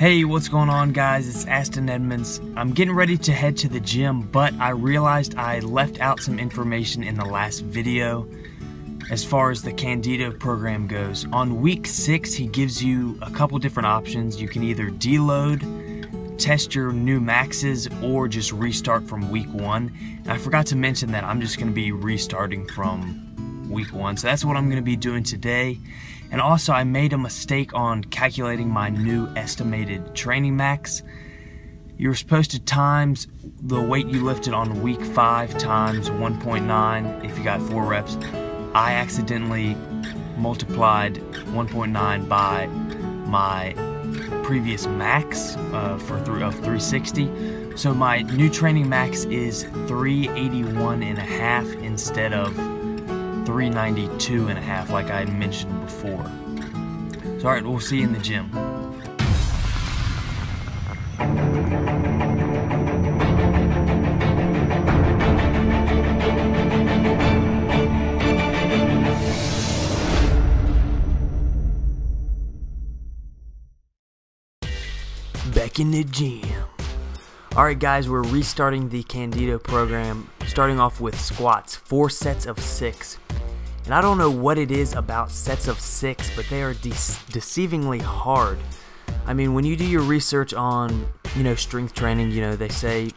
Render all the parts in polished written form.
Hey, what's going on, guys? It's Aston Edmonds. I'm getting ready to head to the gym, but I realized I left out some information in the last video as far as the Candito program goes. On week 6, he gives you a couple different options. You can either deload, test your new maxes, or just restart from week 1. And I forgot to mention that I'm just going to be restarting from week 1. So that's what I'm going to be doing today. And also, I made a mistake on calculating my new estimated training max. You're supposed to times the weight you lifted on week 5 times 1.9 if you got 4 reps. I accidentally multiplied 1.9 by my previous max of 360. So my new training max is 381.5 instead of 392.5 like I had mentioned before. So alright, we'll see you in the gym. Back in the gym. Alright guys, we're restarting the Candito program, starting off with squats, 4 sets of 6. And I don't know what it is about sets of 6, but they are deceivingly hard. I mean, when you do your research on, strength training, they say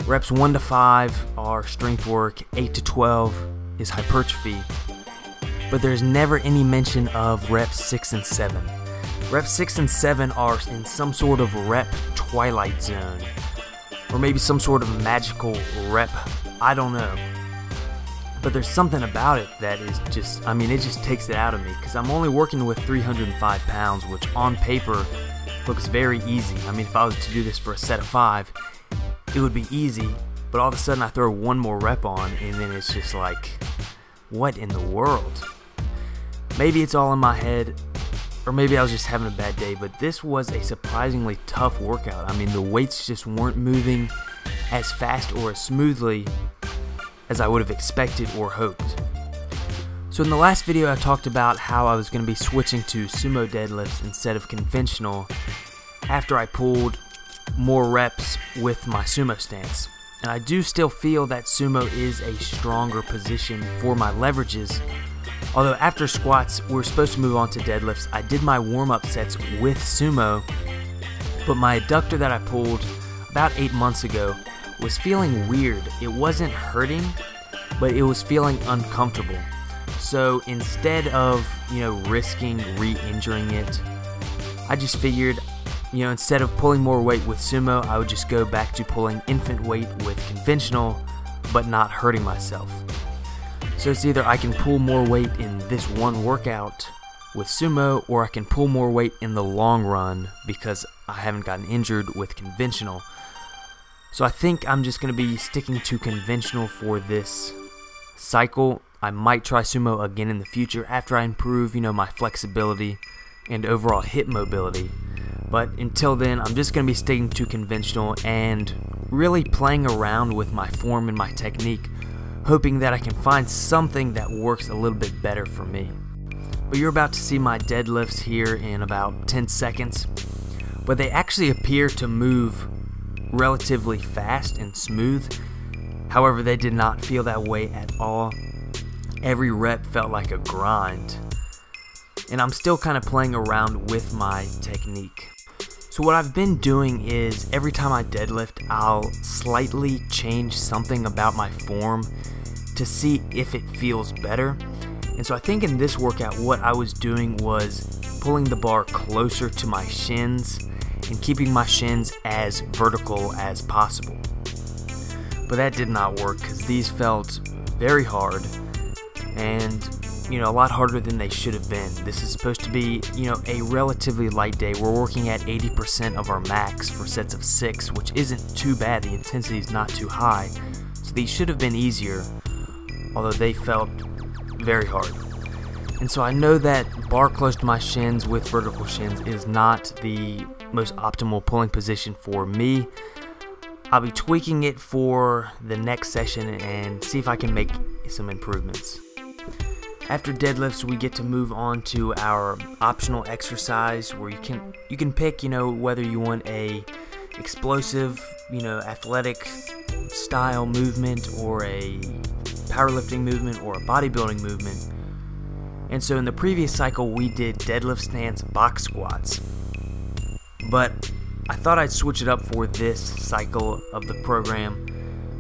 reps 1 to 5 are strength work, 8 to 12 is hypertrophy. But there's never any mention of reps 6 and 7. Reps 6 and 7 are in some sort of rep twilight zone, or maybe some sort of magical rep, I don't know. But there's something about it that is just, it just takes it out of me, because I'm only working with 305 pounds, which on paper looks very easy. If I was to do this for a set of 5, it would be easy, but all of a sudden I throw one more rep on, and then it's just like, what in the world? Maybe it's all in my head, or maybe I was just having a bad day, but this was a surprisingly tough workout. The weights just weren't moving as fast or as smoothly as I would have expected or hoped. So in the last video I talked about how I was going to be switching to sumo deadlifts instead of conventional after I pulled more reps with my sumo stance. And I do still feel that sumo is a stronger position for my leverages. Although after squats, we're supposed to move on to deadlifts. I did my warm-up sets with sumo, but my adductor that I pulled about 8 months ago was feeling weird. It wasn't hurting, but it was feeling uncomfortable. So instead of, risking re-injuring it, I just figured, instead of pulling more weight with sumo, I would just go back to pulling infant weight with conventional, but not hurting myself. So it's either I can pull more weight in this one workout with sumo, or I can pull more weight in the long run because I haven't gotten injured with conventional. So I think I'm just going to be sticking to conventional for this cycle. I might try sumo again in the future after I improve, my flexibility and overall hip mobility. But until then, I'm just going to be sticking to conventional and really playing around with my form and my technique, hoping that I can find something that works a little bit better for me. But you're about to see my deadlifts here in about 10 seconds. But they actually appear to move relatively fast and smooth. However, they did not feel that way at all. Every rep felt like a grind. And I'm still kind of playing around with my technique. So what I've been doing is every time I deadlift, I'll slightly change something about my form to see if it feels better. And so I think in this workout what I was doing was pulling the bar closer to my shins and keeping my shins as vertical as possible. But that did not work because these felt very hard and a lot harder than they should have been. This is supposed to be, a relatively light day. We're working at 80% of our max for sets of 6, which isn't too bad. The intensity is not too high. So these should have been easier, although they felt very hard. And so I know that bar close to my shins with vertical shins is not the most optimal pulling position for me. I'll be tweaking it for the next session and see if I can make some improvements. After deadlifts, we get to move on to our optional exercise where you can pick, whether you want a explosive, athletic style movement or a powerlifting movement or a bodybuilding movement. And so in the previous cycle we did deadlift stance box squats, but I thought I'd switch it up for this cycle of the program,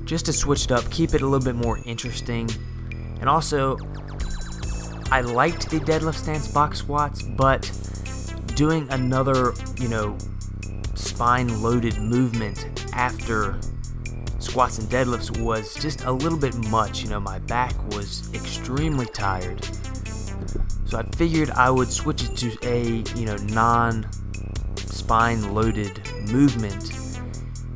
just to switch it up, keep it a little bit more interesting. And also, I liked the deadlift stance box squats, but doing another, spine loaded movement after squats and deadlifts was just a little bit much. My back was extremely tired. So I figured I would switch it to a, non-spine loaded movement,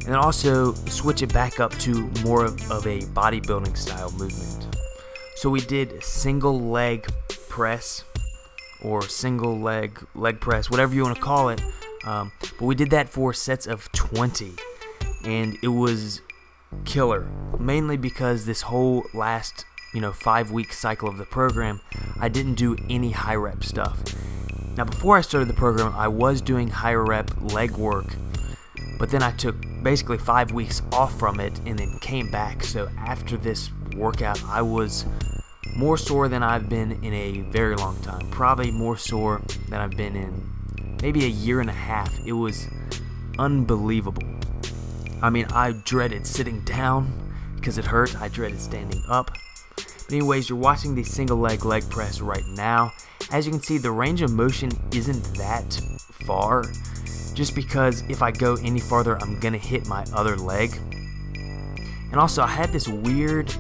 and then also switch it back up to more of a bodybuilding style movement. So we did single leg press or single leg press, whatever you want to call it, but we did that for sets of 20, and it was killer, mainly because this whole last 5-week cycle of the program I didn't do any high rep stuff. Now before I started the program I was doing higher rep leg work, but then I took basically 5 weeks off from it and then came back. So after this workout I was more sore than I've been in a very long time, probably more sore than I've been in maybe a year and a half. It was unbelievable. I mean, I dreaded sitting down because it hurt. I dreaded standing up. But anyways, you're watching the single leg press right now. As you can see, the range of motion isn't that far, just because if I go any farther I'm gonna hit my other leg. And also I had this weird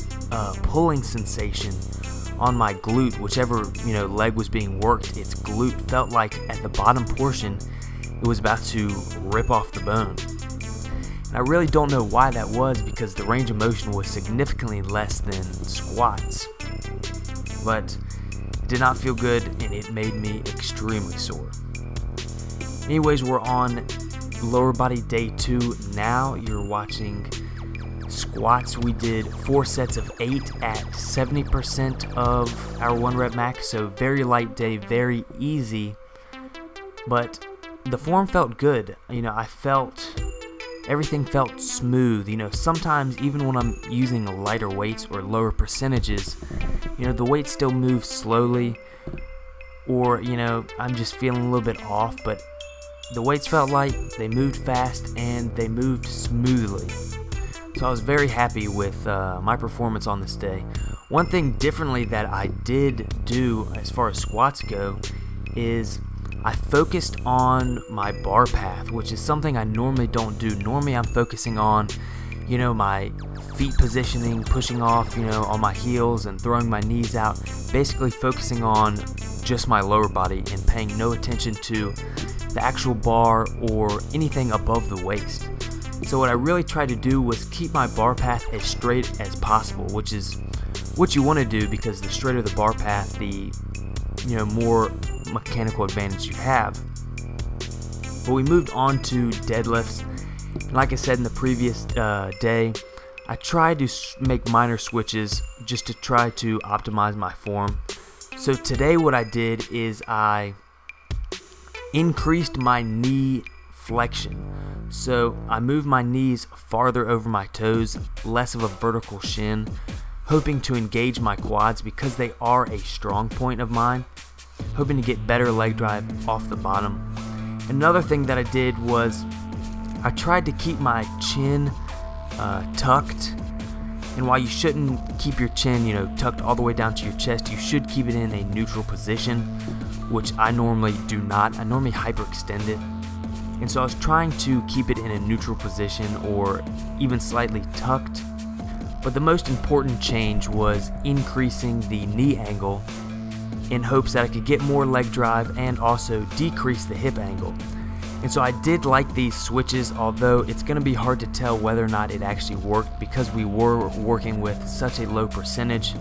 pulling sensation on my glute, whichever leg was being worked. Its glute felt like at the bottom portion it was about to rip off the bone. And I really don't know why that was, because the range of motion was significantly less than squats. But it did not feel good and it made me extremely sore. Anyways, we're on lower body day 2 now. You're watching squats. We did 4 sets of 8 at 70% of our 1 rep max, so very light day, very easy. But the form felt good. Everything felt smooth. Sometimes even when I'm using lighter weights or lower percentages, the weight still moves slowly, or I'm just feeling a little bit off, but the weights felt light, they moved fast, and they moved smoothly. So I was very happy with my performance on this day. One thing differently that I did do as far as squats go is I focused on my bar path, which is something I normally don't do. Normally I'm focusing on, my feet positioning, pushing off, on my heels and throwing my knees out, basically focusing on just my lower body and paying no attention to the actual bar or anything above the waist. So what I really tried to do was keep my bar path as straight as possible, which is what you want to do, because the straighter the bar path, the more mechanical advantage you have. But we moved on to deadlifts, and like I said in the previous day, I tried to make minor switches just to try to optimize my form. So today what I did is I increased my knee flexion. So I moved my knees farther over my toes, less of a vertical shin, hoping to engage my quads because they are a strong point of mine, hoping to get better leg drive off the bottom. Another thing that I did was I tried to keep my chin tucked, and while you shouldn't keep your chin tucked all the way down to your chest, you should keep it in a neutral position, which I normally do not. I normally hyperextend it, and so I was trying to keep it in a neutral position or even slightly tucked. But the most important change was increasing the knee angle in hopes that I could get more leg drive and also decrease the hip angle. And so I did like these switches, although it's going to be hard to tell whether or not it actually worked because we were working with such a low percentage.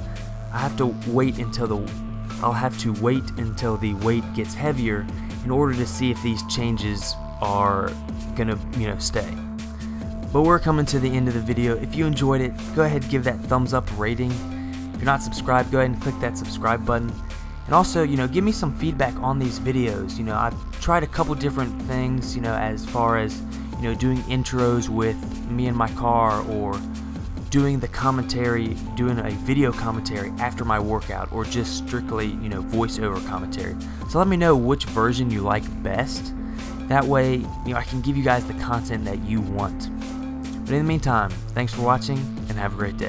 I'll have to wait until the weight gets heavier in order to see if these changes are gonna stay. But we're coming to the end of the video. If you enjoyed it, go ahead and give that thumbs up rating, If you're not subscribed, go ahead and click that subscribe button. And also, give me some feedback on these videos. I've tried a couple different things, as far as, doing intros with me in my car, or doing the commentary, doing a video commentary after my workout, or just strictly, voiceover commentary. So let me know which version you like best. That way, I can give you guys the content that you want. But in the meantime, thanks for watching and have a great day.